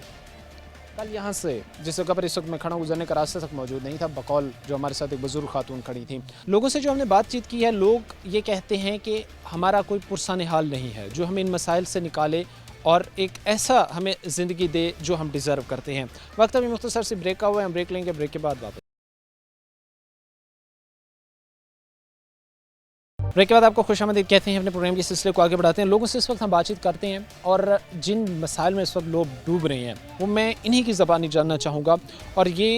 कल यहाँ से जिस जगह पर इस वक्त मैं खड़ा हूँ, गुजरने का रास्ता तक मौजूद नहीं था, बकौल जो हमारे साथ एक बुज़ुर्ग खातून खड़ी थी। लोगों से जो हमने बातचीत की है, लोग ये कहते हैं कि हमारा कोई पुरसान हाल नहीं है जो हमें इन मसाइल से निकाले और एक ऐसा हमें ज़िंदगी दे जो हम डिज़र्व करते हैं। वक्त अभी मुख्तसर से ब्रेक का हुआ है, हम ब्रेक लेंगे, ब्रेक के बाद वापस। ब्रेक के बाद आपको खुशामदीद कहते हैं। अपने प्रोग्राम के सिलसिले को आगे बढ़ाते हैं। लोगों से इस वक्त हम बातचीत करते हैं और जिन मसाइल में इस वक्त लोग डूब रहे हैं वो मैं इन्हीं की ज़बानी जानना चाहूँगा, और ये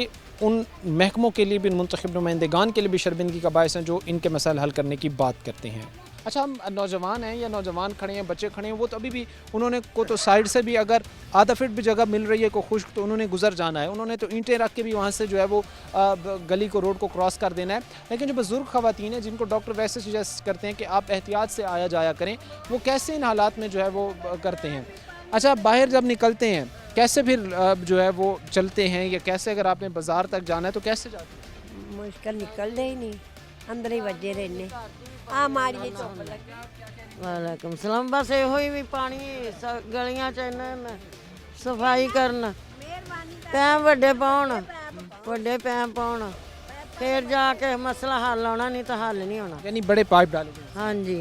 उन महकमों के लिए भी, उन मुंतखब नुमाइंदगान के लिए भी शर्मिंदगी का बायस हैं जो इनके मसाइल हल करने की बात करते हैं। अच्छा, हम नौजवान हैं या नौजवान खड़े हैं, बच्चे खड़े हैं, वो तो अभी भी उन्होंने को तो साइड से भी अगर आधा फीट भी जगह मिल रही है को खुश्क, तो उन्होंने गुजर जाना है, उन्होंने तो ईंटें रख के भी वहाँ से जो है वो गली को, रोड को क्रॉस कर देना है। लेकिन जो बुज़ुर्ग ख़वातीन हैं जिनको डॉक्टर वैसे सजेस्ट करते हैं कि आप एहतियात से आया जाया करें, वो कैसे इन हालात में जो है वो करते हैं? अच्छा, बाहर जब निकलते हैं कैसे फिर जो है वो चलते हैं, या कैसे अगर आपने बाज़ार तक जाना है तो कैसे जाते हैं? मुश्किल निकलते ही नहीं, अंदर ही वजे रहने। आ माड़ी जी धुप लगी। वालेकुम सलाम। बस ਇਹੋ ਹੀ ਵੀ ਪਾਣੀ ਗਲੀਆਂ ਚ ਇਹਨਾਂ ਨੇ ਸਫਾਈ ਕਰਨ, ਪੈਪ ਵੱਡੇ ਪਾਉਣ, ਵੱਡੇ ਪੈਪ ਪਾਉਣ, ਫਿਰ ਜਾ ਕੇ ਮਸਲਾ ਹੱਲ ਹੋਣਾ, नहीं तो हल नहीं होना। यानी बड़े पाइप डाले गए। हाँ जी,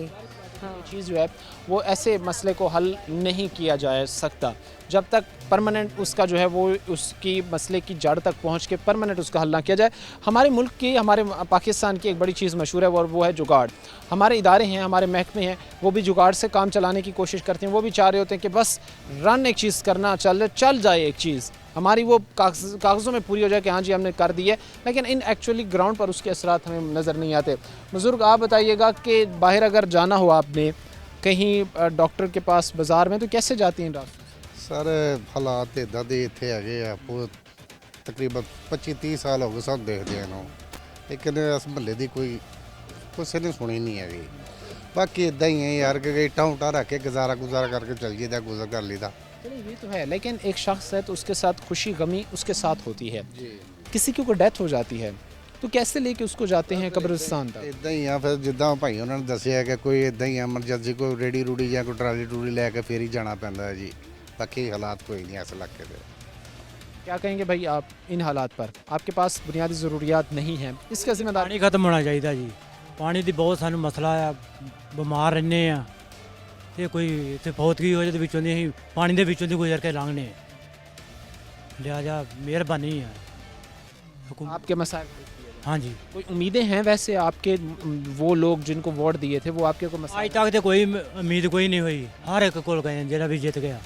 चीज़ जो है वो ऐसे मसले को हल नहीं किया जा सकता जब तक परमानेंट उसका जो है वो उसकी मसले की जड़ तक पहुंच के परमानेंट उसका हल ना किया जाए। हमारे मुल्क की, हमारे पाकिस्तान की एक बड़ी चीज़ मशहूर है और वो है जुगाड़। हमारे इदारे हैं, हमारे महकमे हैं, वो भी जुगाड़ से काम चलाने की कोशिश करते हैं। वो भी चाह रहे होते हैं कि बस रन एक चीज़ करना, चल जाए एक चीज़, हमारी वो कागज़ों में पूरी हो जाए कि हाँ जी हमने कर दी है, लेकिन इन एक्चुअली ग्राउंड पर उसके असरात हमें नज़र नहीं आते। बुज़ुर्ग, आप बताइएगा कि बाहर अगर जाना हो आपने कहीं डॉक्टर के पास, बाज़ार में, तो कैसे जाती हैं रास्ते? सर हालात इदा ਦੇ ਇੱਥੇ ਹੈਗੇ ਆ, ਤਕਰੀਬਨ 25-30 ਸਾਲ ਹੋ ਗਏ ਸਾਨੂੰ ਦੇਖਦਿਆਂ ਨੂੰ, ਲੇਕਿਨ ਇਸ ਮਹੱਲੇ ਦੀ ਕੋਈ ਕਿਸੇ ਨੇ ਸੁਣੀ ਨਹੀਂ ਹੈਗੀ। ਬਾਕੀ ਇਦਾਂ ਹੀ ਹੈ यार कि ਇੱਟਾਂ उठा रख के गुजारा करके चल जाइए, गुजर कर लीदा। चलिए ये तो है, लेकिन एक शख्स है तो उसके साथ खुशी गमी उसके साथ होती है। किसी की कोई डेथ हो जाती है तो कैसे लेके उसको जाते हैं कब्रिस्तान तक? इदा ही आ, फिर जिदा भाई उन्होंने दसिया कि कोई इदा ही एमरजेंसी कोई रेडी रूडी या कोई ट्राली टूली लैके फिर ही जाना पैंदा है जी। बाकी हालात कोई नहीं इस इलाके के। क्या कहेंगे भाई आप इन हालात पर? आपके पास बुनियादी ज़रूरियात नहीं हैं, इसका जिम्मेदार पानी खत्म होना चाहिए जी। ਪਾਣੀ ਦੀ ਬਹੁਤ ਸਾਨੂੰ ਮਸਲਾ ਆ, ਬਿਮਾਰ ਰਹਿੰਦੇ ਆ ਤੇ ਕੋਈ ਇੱਥੇ ਫੌਤਗੀ ਹੋ ਜਾਏ ਤੇ ਵਿੱਚੋਂ ਦੀ ਅਸੀਂ ਪਾਣੀ ਦੇ ਵਿੱਚੋਂ ਦੀ ਗੁਜ਼ਰ ਕੇ ਲੰਘਨੇ ਲਿਹਾਜ਼ਾ ਮਿਹਰਬਾਨੀ ਹੈ आपके मसाइल हाँ जी। कोई उम्मीदें हैं वैसे आपके वो लोग जिनको वोट दिए थे वो आपके को ਅੱਜ मसाइल ਤੱਕ ਤੇ ਕੋਈ ਉਮੀਦ ਕੋਈ ਨਹੀਂ ਹੋਈ, ਹਰ ਇੱਕ ਕੋਲ ਗਏ ਜਿਹੜਾ ਵੀ ਜਿੱਤ ਗਿਆ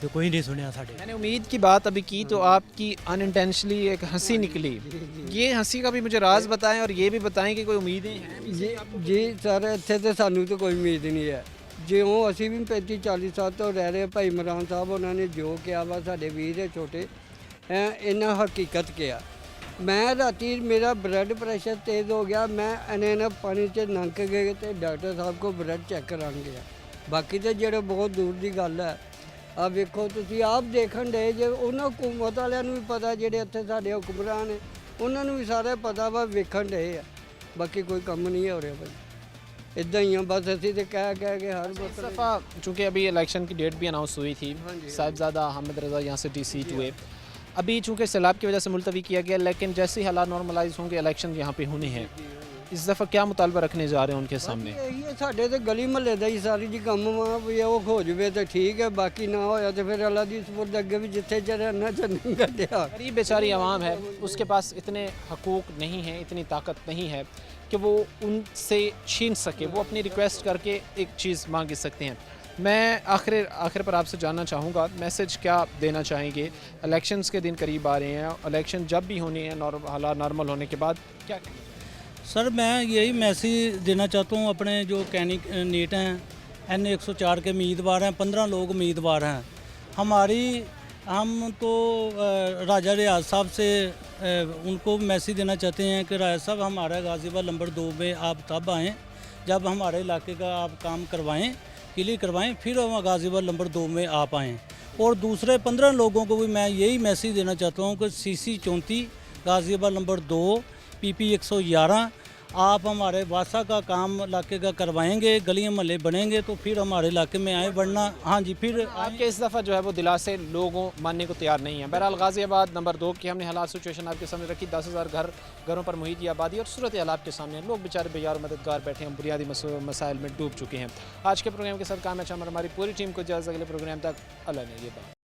ਤੇ ਕੋਈ ਨਹੀਂ ਸੁਣਿਆ ਸਾਡੇ। मैंने उम्मीद की बात अभी की तो आपकी अनइंटेंशनली एक हंसी निकली, ये हंसी का भी मुझे राज बताएं और ये भी बताएं कि कोई उम्मीदें हैं ਜੀ ਸਰ ਇੱਥੇ ਤੇ ਸਾਨੂੰ ਤਾਂ ਕੋਈ ਉਮੀਦ ਨਹੀਂ ਹੈ, ਜਿਉਂ ਅਸੀਂ ਵੀ 35-40 ਸਾਲ ਤੋਂ ਰਹਿ ਰਹੇ। ਭਾਈ ਇਮਰਾਨ ਸਾਹਿਬ ਉਹਨਾਂ ਨੇ ਜੋ ਕਿਹਾ ਵਾ ਸਾਡੇ ਵੀਰ ਦੇ ਛੋਟੇ ਇਹਨਾਂ ਹਕੀਕਤ ਕਿਹਾ। ਮੈਂ ਰਾਤੀ ਮੇਰਾ ਬਲੱਡ ਪ੍ਰੈਸ਼ਰ ਤੇਜ਼ ਹੋ ਗਿਆ, ਮੈਂ ਇਹਨੇ ਪਾਣੀ 'ਚ ਨੰਗ ਗਏ ਤੇ ਡਾਕਟਰ ਸਾਹਿਬ ਕੋ ਬਲੱਡ ਚੈੱਕ ਕਰਾਉਣ ਗਿਆ। ਬਾਕੀ ਤੇ ਜਿਹੜੇ ਬਹੁਤ ਦੂਰ ਦੀ ਗੱਲ ਹੈ, ਆ ਵੇਖੋ ਤੁਸੀਂ ਆਪ ਦੇਖਣ ਦੇ ਜੇ ਉਹਨਾਂ ਹਕੂਮਤ ਵਾਲਿਆਂ ਨੂੰ ਵੀ ਪਤਾ, ਜਿਹੜੇ ਇੱਥੇ ਸਾਡੇ ਹੁਕਮਰਾਨ ਨੇ ਉਹਨਾਂ ਨੂੰ ਵੀ ਸਾਰਾ ਪਤਾ ਵਾ, ਵੇਖਣ ਦੇ ਆ। ਬਾਕੀ ਕੋਈ ਕੰਮ ਨਹੀਂ ਹੋ ਰਿਹਾ ਭਾਈ, ਇਦਾਂ ਹੀ ਆ ਬਸ। ਅਸੀਂ ਤੇ ਕਹਿ ਕੇ हर इस दफ़ा चूँकि अभी इलेक्शन की डेट भी अनाउंस हुई थी, साहिबजादा अहमद रज़ा यहाँ से टी-सीट हुए। अभी चूँकि सैलाब की वजह से मुलतवी किया गया, लेकिन जैसे ही हालात नॉर्मलाइज होंगे इलेक्शन यहाँ पे होने हैं, इस दफ़ा क्या मुतालबा रखने जा रहे हैं उनके सामने? ਇਹੀ ਹੈ ਸਾਡੇ ਤੇ ਗਲੀ ਮਹੱਲੇ ਦਾ ਹੀ ਸਾਰੀ ਜੀ ਕੰਮ ਵਾ ਵੀ ਉਹ ਹੋ ਜਵੇ ਤੇ ਠੀਕ ਹੈ, ਬਾਕੀ ਨਾ ਹੋਇਆ ਤੇ ਫਿਰ ਅੱਲਾ ਦੀ ਸਪੁਰਦ ਅੱਗੇ ਵੀ ਜਿੱਥੇ ਚੜਨਾ ਚੰਨੀ ਕੱਢਿਆ। गरीब बेचारी आवाम है, उसके पास इतने हकूक़ नहीं हैं, इतनी ताकत नहीं है कि वो उनसे छीन सके, वो अपनी रिक्वेस्ट करके एक चीज़ मांग सकते हैं। मैं आखिर पर आपसे जानना चाहूँगा, मैसेज क्या देना चाहेंगे? इलेक्शंस के दिन करीब आ रहे हैं, इलेक्शन जब भी होने हैं हालात नॉर्मल होने के बाद क्या करेंगे? सर मैं यही मैसेज देना चाहता हूँ, अपने जो कैंडिडेट हैं NA-104 के उम्मीदवार हैं, 15 लोग उम्मीदवार हैं। हम तो राजा रियाज साहब से उनको मैसेज देना चाहते हैं कि राजा साहब हमारा गाज़ियाबाद नंबर 2 में आप तब आएँ जब हमारे इलाके का आप काम करवाएँ, क्लियर करवाएँ, फिर हम गाज़ियाबाद नंबर 2 में आप आएँ। और दूसरे 15 लोगों को भी मैं यही मैसेज देना चाहता हूँ कि CC 34 गाज़ियाबाद नंबर 2 PP 111 आप हमारे वासा का काम इलाके का करवाएंगे, गलियां मोहल्ले बनेंगे तो फिर हमारे इलाके में आए, वरना हाँ जी फिर आपके इस दफ़ा जो है वो दिलासे लोगों मानने को तैयार नहीं है। बहरहाल गाज़ियाबाद नंबर 2 की हमने हालात सिचुएशन आपके सामने रखी। 10,000 घरों पर मुहित आबादी और सूरत हाल आपके सामने, लोग बेचारे बेयार मददगार बैठे हैं, बुनियादी मसाइल में डूब चुके हैं। आज के प्रोग्राम के साथ काम है हमारी पूरी टीम को इजाज़त, अगले प्रोग्राम तक अल्लाह ने ये बात।